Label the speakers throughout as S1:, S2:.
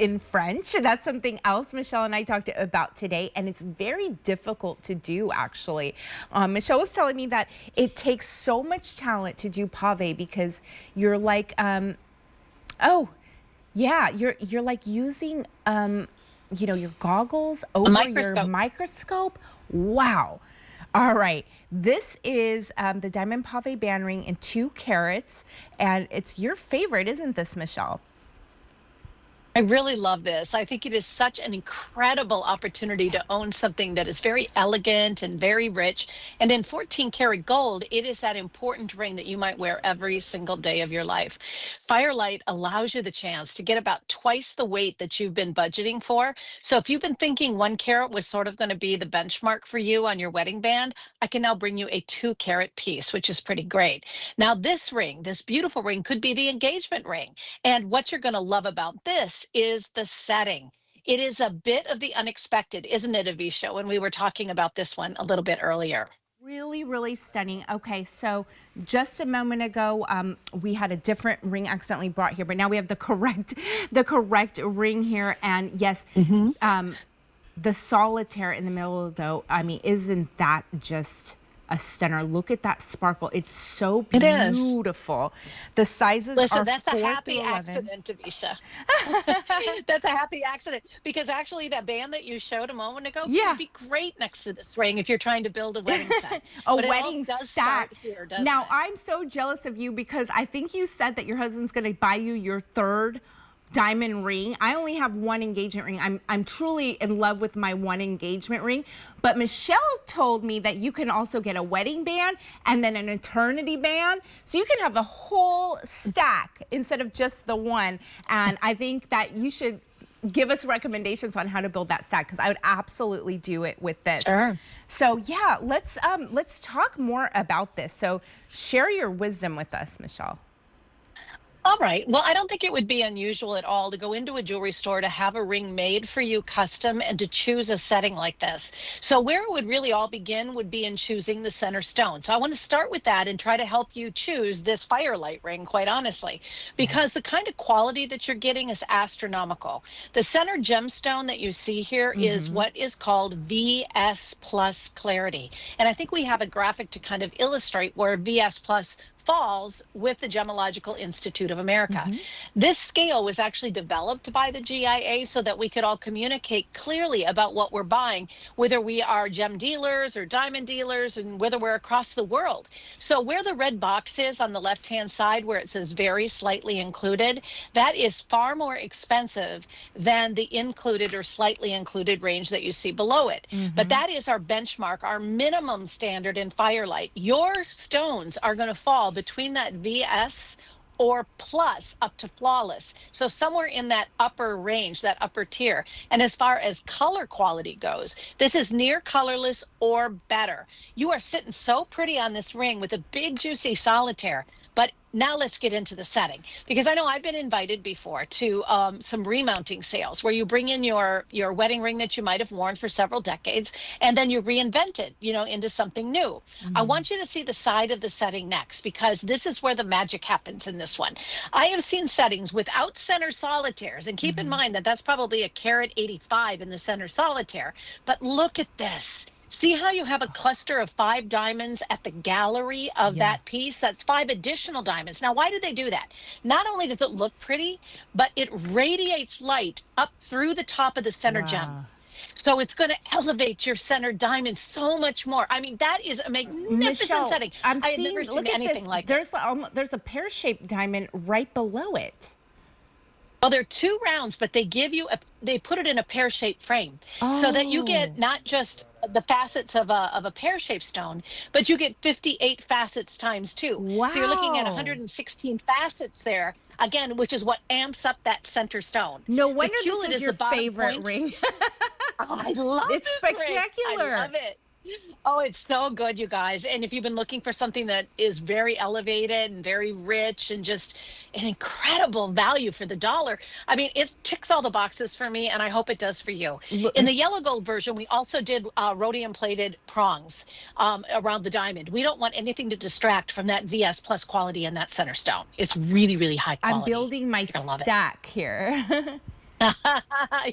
S1: in French. That's something else Michelle and I talked about today, and it's very difficult to do, actually. Michelle was telling me that it takes so much talent to do pave because you're like, oh, yeah, you're like using, you know, your goggles over your microscope. Wow. All right, this is the Diamond Pave band ring in 2 carats, and it's your favorite, isn't this, Michelle?
S2: I really love this. I think it is such an incredible opportunity to own something that is very elegant and very rich. And in 14 karat gold, it is that important ring that you might wear every single day of your life. Firelight allows you the chance to get about twice the weight that you've been budgeting for. So if you've been thinking 1 carat was sort of going to be the benchmark for you on your wedding band, I can now bring you a 2 carat piece, which is pretty great. Now, this ring, this beautiful ring, could be the engagement ring. And what you're going to love about this is the setting. It is a bit of the unexpected, isn't it, Avisha, when we were talking about this one a little bit earlier?
S1: Really, really stunning. Okay, so just a moment ago, we had a different ring accidentally brought here, but now we have the correct ring here. And yes, the solitaire in the middle, though, I mean, isn't that just a stunner? Look at that sparkle. It's so beautiful. The sizes are
S2: That's
S1: 4
S2: a happy
S1: through 11.
S2: accident, Avisha. That's a happy accident because actually that band that you showed a moment ago would be great next to this ring if you're trying to build a wedding set.
S1: A wedding stack.
S2: Here,
S1: now, I'm so jealous of you because I think you said that your husband's going to buy you your 3rd diamond ring. I only have 1 engagement ring. I'm truly in love with my 1 engagement ring, but Michelle told me that you can also get a wedding band and then an eternity band, so you can have a whole stack instead of just the 1. And I think that you should give us recommendations on how to build that stack because I would absolutely do it with this.
S2: Sure.
S1: So yeah, let's talk more about this. So share your wisdom with us, Michelle.
S2: All right. Well, I don't think it would be unusual at all to go into a jewelry store to have a ring made for you custom and to choose a setting like this. So where it would really all begin would be in choosing the center stone. So I want to start with that and try to help you choose this firelight ring, quite honestly, because the kind of quality that you're getting is astronomical. The center gemstone that you see here is what is called VS plus clarity. And I think we have a graphic to kind of illustrate where VS plus falls with the Gemological Institute of America. This scale was actually developed by the GIA so that we could all communicate clearly about what we're buying, whether we are gem dealers or diamond dealers and whether we're across the world. So where the red box is on the left-hand side where it says very slightly included, that is far more expensive than the included or slightly included range that you see below it. But that is our benchmark, our minimum standard in firelight. Your stones are going to fall between that VS or plus up to flawless. So somewhere in that upper range, that upper tier. And as far as color quality goes, this is near colorless or better. You are sitting so pretty on this ring with a big juicy solitaire. But now let's get into the setting, because I know I've been invited before to some remounting sales where you bring in your wedding ring that you might have worn for several decades, and then you reinvent it, you know, into something new. I want you to see the side of the setting next, because this is where the magic happens in this one. I have seen settings without center solitaires, and keep in mind that that's probably a carat 85 in the center solitaire. But look at this. See how you have a cluster of 5 diamonds at the gallery of that piece? That's 5 additional diamonds. Now, why did they do that? Not only does it look pretty, but it radiates light up through the top of the center gem. So it's going to elevate your center diamond so much more. I mean, that is a magnificent setting.
S1: I'm
S2: I have
S1: seeing,
S2: never seen
S1: look at
S2: anything
S1: this.
S2: like it.
S1: There's a pear-shaped diamond right below it.
S2: Well, they're 2 rounds, but they give you they put it in a pear-shaped frame so that you get not just the facets of a pear-shaped stone, but you get 58 facets times 2.
S1: Wow.
S2: So you're looking at 116 facets there, again, which is what amps up that center stone.
S1: No wonder this is your favorite ring.
S2: Oh, I love it.
S1: It's spectacular.
S2: I love it. Oh, it's so good, you guys. And if you've been looking for something that is very elevated and very rich and just an incredible value for the dollar, I mean, it ticks all the boxes for me, and I hope it does for you. In the yellow gold version, we also did rhodium plated prongs around the diamond. We don't want anything to distract from that VS plus quality in that center stone. It's really, really high quality.
S1: I'm building my stack here.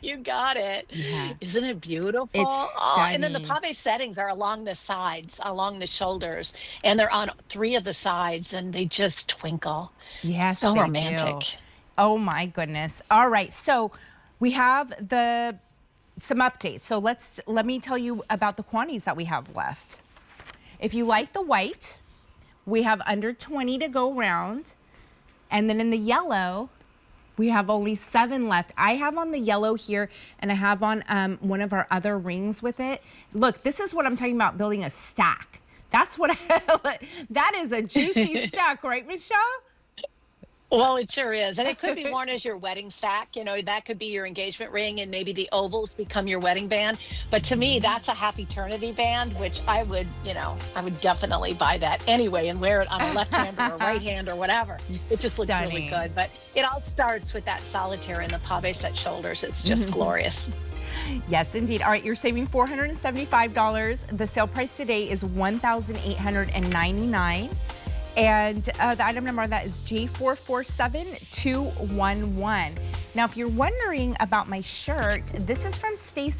S2: You got it.
S1: Yeah,
S2: Isn't it beautiful?
S1: it's
S2: Oh, and then the
S1: stunning.
S2: pave settings are along the sides, along the shoulders, and they're on three of the sides, and they just twinkle.
S1: Yes,
S2: So
S1: they
S2: romantic.
S1: do. Oh my goodness. All right, so we have some updates. So let me tell you about the quantities that we have left. If you like the white, we have under 20 to go round. And then in the yellow, we have only 7 left. I have on the yellow here, and I have on one of our other rings with it. Look, this is what I'm talking about, building a stack. That's what that is a juicy stack, right, Michelle?
S2: Well, it sure is. And it could be worn as your wedding stack. You know, that could be your engagement ring, and maybe the ovals become your wedding band. But to me, that's a happy eternity band, which I would, I would definitely buy that anyway and wear it on a left hand or a right hand or whatever. It just looks really
S1: Stunning.
S2: good. But it all starts with that solitaire and the pave set shoulders. It's just glorious.
S1: Yes, indeed. All right, you're saving $475. The sale price today is $1,899. And the item number on that is J447211. Now, if you're wondering about my shirt, this is from Stacy.